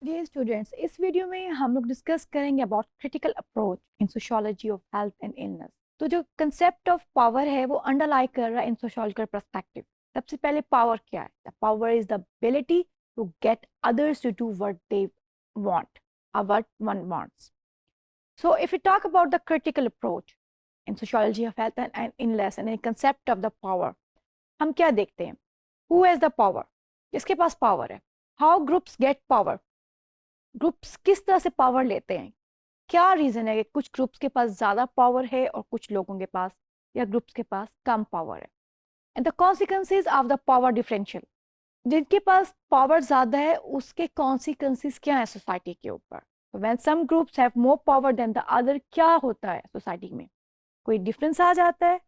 Dear students, इस video में हम लोग डिस्कस करेंगे about critical approach in sociology of health and illness. तो जो कंसेप्ट ऑफ पावर है वो अंडरलाई कर रहा है इन सोशियोलॉजिकल पर्सपेक्टिव। सबसे पहले पावर क्या है? The power is the ability to get others to do what they want और what one wants. So if you talk about the critical approach in sociology of health and illness and concept of the power, हम क्या देखते हैं? Who has the power? किसके पास power है? How groups get power? Groups किस तरह से पावर लेते हैं? क्या रीजन है कि कुछ ग्रुप्स के पास ज्यादा पावर है और कुछ लोगों के पास या ग्रुप्स के पास कम पावर है? And the consequences of the power differential, जिनके पास पावर ज्यादा है उसके कॉन्सिक्वेंसेज क्या है सोसाइटी के ऊपर? When some groups have more power than the other, क्या होता है सोसाइटी में? कोई डिफरेंस आ जाता है?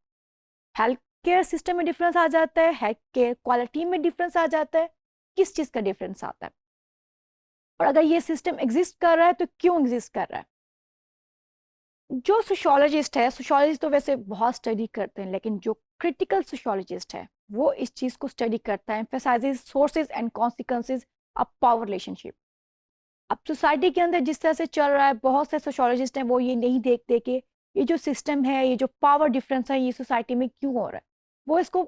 हेल्थ केयर सिस्टम में डिफरेंस आ जाता है? हेल्थ केयर क्वालिटी में डिफरेंस आ जाता है? किस चीज का डिफरेंस आता है? और अगर ये सिस्टम एग्जिस्ट कर रहा है तो क्यों एग्जिस्ट कर रहा है? जो सोशियोलॉजिस्ट है, सोशियोलॉजिस्ट तो वैसे बहुत स्टडी करते हैं, लेकिन जो क्रिटिकल सोशियोलॉजिस्ट है वो इस चीज को स्टडी करता है, emphasises sources and consequences of power relationship. अब सोसाइटी के अंदर जिस तरह से चल रहा है, बहुत से सोशियोलॉजिस्ट हैं वो ये नहीं देखते कि ये जो सिस्टम है, ये जो पावर डिफरेंस है, ये सोसाइटी में क्यों हो रहा है। वो इसको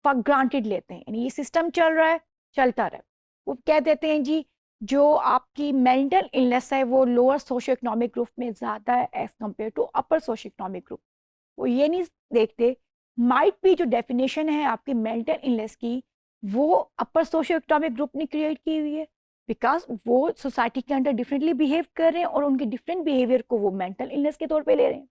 फॉर ग्रांटेड लेते हैं, यानी ये सिस्टम चल रहा है, चलता रहे। वो कह देते हैं जी जो आपकी मेंटल इलनेस है वो लोअर सोशो इकोनॉमिक ग्रुप में ज़्यादा है as compare to upper socio economic group. वो ये नहीं देखते माइट भी जो डेफिनेशन है आपकी मेंटल इलनेस की वो अपर सोशो इकोनॉमिक ग्रुप ने क्रिएट की हुई है, बिकॉज वो सोसाइटी के अंदर डिफरेंटली बिहेव कर रहे हैं और उनके डिफरेंट बिहेवियर को वो मेंटल इलनेस के तौर पे ले रहे हैं।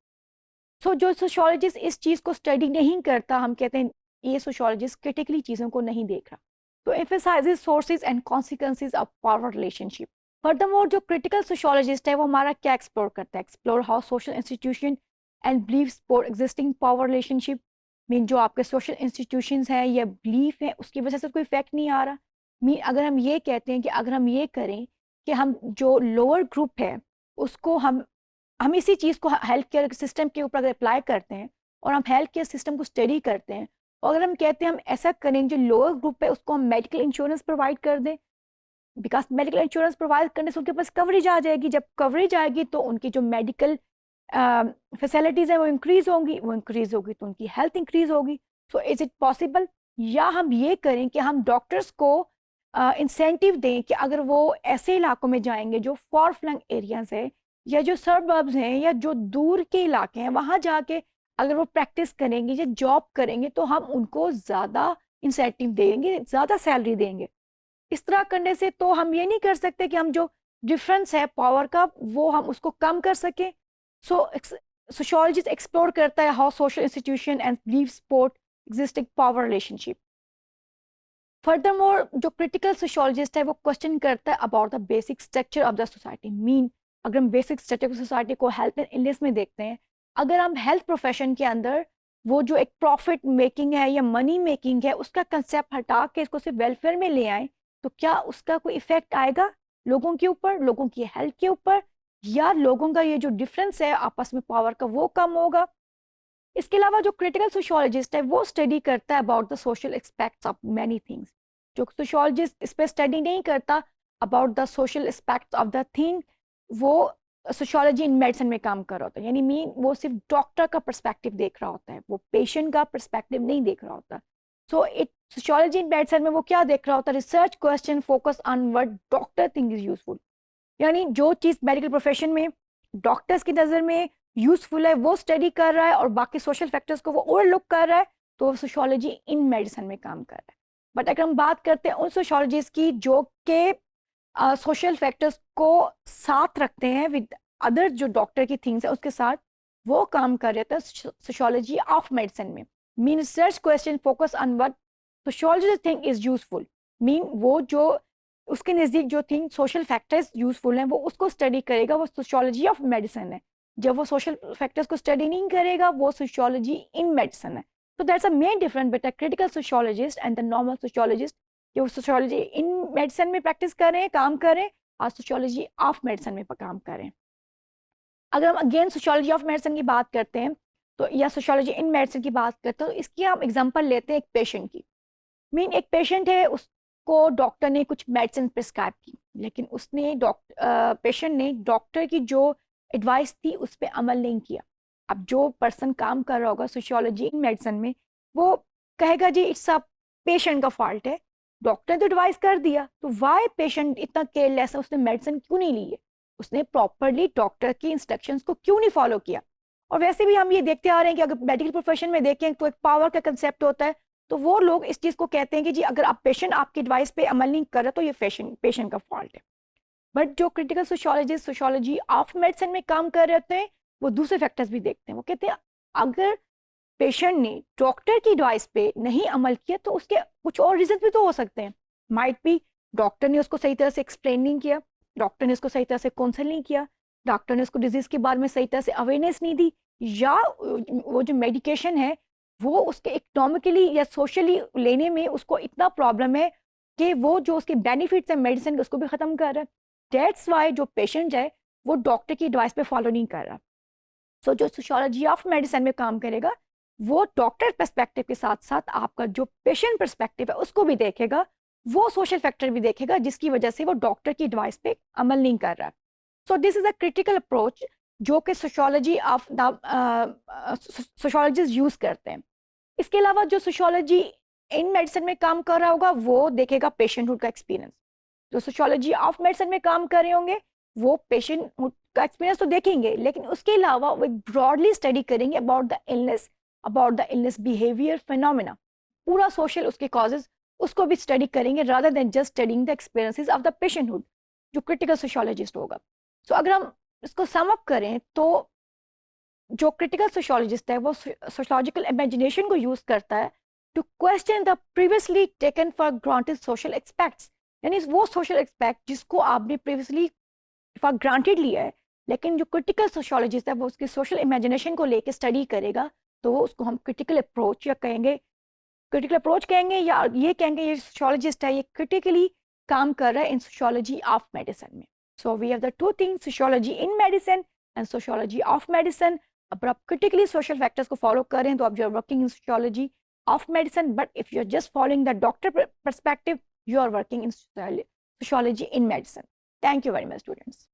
सो जो सोशियोलॉजिस्ट इस चीज़ को स्टडी नहीं करता, हम कहते हैं ये सोशियोलॉजिस्ट क्रिटिकली चीज़ों को नहीं देख रहा। तो emphasizes sources and consequences of power relationship. Furthermore, जो critical sociologist है वो हमारा क्या एक्सप्लोर करता है? Explore how social institution and believes for existing power relationship. Mean जो आपके सोशल इंस्टीट्यूशंस हैं या बिलीफ है उसकी वजह से कोई इफेक्ट नहीं आ रहा। मीन अगर हम ये कहते हैं कि अगर हम ये करें कि हम जो लोअर ग्रुप है उसको हम इसी चीज़ को हेल्थ केयर सिस्टम के ऊपर अगर अप्लाई करते हैं और हम हेल्थ केयर सिस्टम को स्टडी करते हैं और अगर हम कहते हैं हम ऐसा करें जो लोअर ग्रुप है उसको हम मेडिकल इंश्योरेंस प्रोवाइड कर दें, बिकॉज मेडिकल इंश्योरेंस प्रोवाइड करने से उनके पास कवरेज आ जाएगी। जब कवरेज आएगी तो उनकी जो मेडिकल फैसिलिटीज़ हैं वो इंक्रीज होगी तो उनकी हेल्थ इंक्रीज होगी। So is it possible? या हम ये करें कि हम डॉक्टर्स को इंसेंटिव दें कि अगर वो ऐसे इलाकों में जाएंगे जो फॉर फ्लंग एरियाज है या जो सरबर्ब्स हैं या जो दूर के इलाके हैं, वहाँ जाके अगर वो प्रैक्टिस करेंगे या जॉब करेंगे तो हम उनको ज़्यादा इंसेंटिव देंगे, ज़्यादा सैलरी देंगे। इस तरह करने से तो हम ये नहीं कर सकते कि हम जो डिफरेंस है पावर का वो हम उसको कम कर सकें। सो सोशियोलॉजिस्ट एक्सप्लोर करता है how social institution and believe support existing power relationship. Furthermore जो क्रिटिकल सोशियोलॉजिस्ट है वो क्वेश्चन करता है about the basic structure of the society. Mean अगर हम बेसिक स्ट्रक्चर ऑफ सोसाइटी को हेल्थ एंड इलनेस में देखते हैं, अगर हम हेल्थ प्रोफेशन के अंदर वो जो एक प्रॉफिट मेकिंग है या मनी मेकिंग है उसका कंसेप्ट हटा के इसको सिर्फ वेलफेयर में ले आए तो क्या उसका कोई इफेक्ट आएगा लोगों के ऊपर, लोगों की हेल्थ के ऊपर, या लोगों का ये जो डिफरेंस है आपस में पावर का वो कम होगा? इसके अलावा जो क्रिटिकल सोशियोलॉजिस्ट है वो स्टडी करता है about the social aspects of many things. जो सोशियोलॉजिस्ट इस पर स्टडी नहीं करता about the social aspects of the thing, वो सोशियोलॉजी इन मेडिसिन में काम कर रहा होता है। यानी मीन वो सिर्फ डॉक्टर का पर्सपेक्टिव देख रहा होता है, वो पेशेंट का पर्सपेक्टिव नहीं देख रहा होता। So it sociology in medicine में वो क्या देख रहा होता है? Research question focus on what doctor think is useful. यानी जो चीज़ मेडिकल प्रोफेशन में डॉक्टर्स की नज़र में यूजफुल है वो स्टडी कर रहा है और बाकी सोशल फैक्टर्स को वो ओवरलुक कर रहा है, तो सोशियोलॉजी इन मेडिसिन में काम कर रहा है। बट अगर हम बात करते हैं उन सोशियोलॉजिस्ट की जो के सोशल फैक्टर्स को साथ रखते हैं विद अदर जो डॉक्टर की थिंग्स है उसके साथ, वो काम कर रहे थे सोशियोलॉजी ऑफ मेडिसिन में। Mean research question focus on what sociology think is useful. Mean वो जो उसके नज़दीक जो थिंग सोशल फैक्टर्स यूजफुल हैं वो उसको स्टडी करेगा, वो सोशियोलॉजी ऑफ मेडिसिन है। जब वो सोशल फैक्टर्स को स्टडी नहीं करेगा वो सोशियोलॉजी इन मेडिसिन है। तो that's a main difference between critical sociologist and the normal sociologist. कि वो सोशियोलॉजी इन मेडिसिन में प्रैक्टिस करें, काम करें, और सोशियोलॉजी ऑफ मेडिसिन में काम करें। अगर हम अगेन सोशियोलॉजी ऑफ मेडिसिन की बात करते हैं तो या सोशियोलॉजी इन मेडिसिन की बात करते हैं तो इसकी हम एग्जांपल लेते हैं एक पेशेंट की। मीन एक पेशेंट है, को डॉक्टर ने कुछ मेडिसिन प्रिस्क्राइब की, लेकिन उसने पेशेंट ने डॉक्टर की जो एडवाइस थी उस पर अमल नहीं किया। अब जो पर्सन काम कर रहा होगा सोशियोलॉजी इन मेडिसिन में, वो कहेगा जी इट्स अ पेशेंट का फॉल्ट है, डॉक्टर ने तो एडवाइस कर दिया, तो वाई पेशेंट इतना केयरलेस है, उसने मेडिसिन क्यों नहीं ली है, उसने प्रॉपरली डॉक्टर की इंस्ट्रक्शंस को क्यों नहीं फॉलो किया। और वैसे भी हम ये देखते आ रहे हैं कि अगर मेडिकल प्रोफेशन में देखें तो एक पावर का कंसेप्ट होता है, तो वो लोग इस चीज़ को कहते हैं कि जी अगर आप पेशेंट आपकी एडवाइस पे अमल नहीं कर रहा तो ये पेशेंट का फॉल्ट है। बट जो critical sociologist sociology of medicine में काम कर रहे होते हैं, वो दूसरे फैक्टर्स भी देखते हैं। वो कहते हैं अगर पेशेंट ने डॉक्टर की एडवाइस पे नहीं अमल किया तो उसके कुछ और रीजन भी तो हो सकते हैं। माइट बी डॉक्टर ने उसको सही तरह से एक्सप्लेन नहीं किया, डॉक्टर ने उसको सही तरह से काउंसल नहीं किया, डॉक्टर ने उसको डिजीज के बारे में सही तरह से अवेयरनेस नहीं दी, या वो जो मेडिकेशन है वो उसके इकोनॉमिकली या सोशली लेने में उसको इतना प्रॉब्लम है कि वो जो उसके बेनिफिट्स है मेडिसिन के उसको भी ख़त्म कर रहा है। डेट्स वाई जो पेशेंट है वो डॉक्टर की एडवाइस पे फॉलो नहीं कर रहा। सो जो सोशियोलॉजी ऑफ मेडिसिन में काम करेगा वो डॉक्टर पर्सपेक्टिव के साथ साथ आपका जो पेशेंट पर्सपेक्टिव है उसको भी देखेगा, वो सोशल फैक्टर भी देखेगा जिसकी वजह से वो डॉक्टर की एडवाइस पे अमल नहीं कर रहा। So this is a critical approach जो कि सोशियोलॉजी ऑफ सोशियोलॉजिस्ट यूज करते हैं। इसके अलावा जो सोशियोलॉजी इन मेडिसिन में काम कर रहा होगा वो देखेगा पेशेंटहुड का एक्सपीरियंस। जो सोशियोलॉजी ऑफ मेडिसिन में काम कर रहे होंगे वो पेशेंटहुड का एक्सपीरियंस तो देखेंगे, लेकिन उसके अलावा वो ब्रॉडली स्टडी करेंगे about the illness behaviour phenomena, पूरा सोशल उसके कॉजेज उसको भी स्टडी करेंगे rather than just studying the experiences of the patienthood, जो क्रिटिकल सोशियोलॉजिस्ट होगा। सो अगर हम इसको सम अप करें तो जो क्रिटिकल सोशियोलॉजिस्ट है वो सोशियोलॉजिकल इमेजिनेशन को यूज करता है to question the previously taken for granted social expects, यानी वो सोशल एक्सपेक्ट जिसको आपने प्रीवियसली फॉर ग्रांटेड लिया है, लेकिन जो क्रिटिकल सोशियोलॉजिस्ट है वो उसकी सोशल इमेजिनेशन को लेकर स्टडी करेगा, तो उसको हम क्रिटिकल अप्रोच कहेंगे या ये कहेंगे ये सोशियोलॉजिस्ट है ये क्रिटिकली काम कर रहा है इन सोशियोलॉजी ऑफ मेडिसिन में। So we have the two things, sociology in medicine and sociology of medicine. अगर आप क्रिटिकली सोशल फैक्टर्स को फॉलो करें तो आप you are working in sociology of medicine, but if you are just following the doctor perspective you are working in sociology in medicine. Thank you very much students.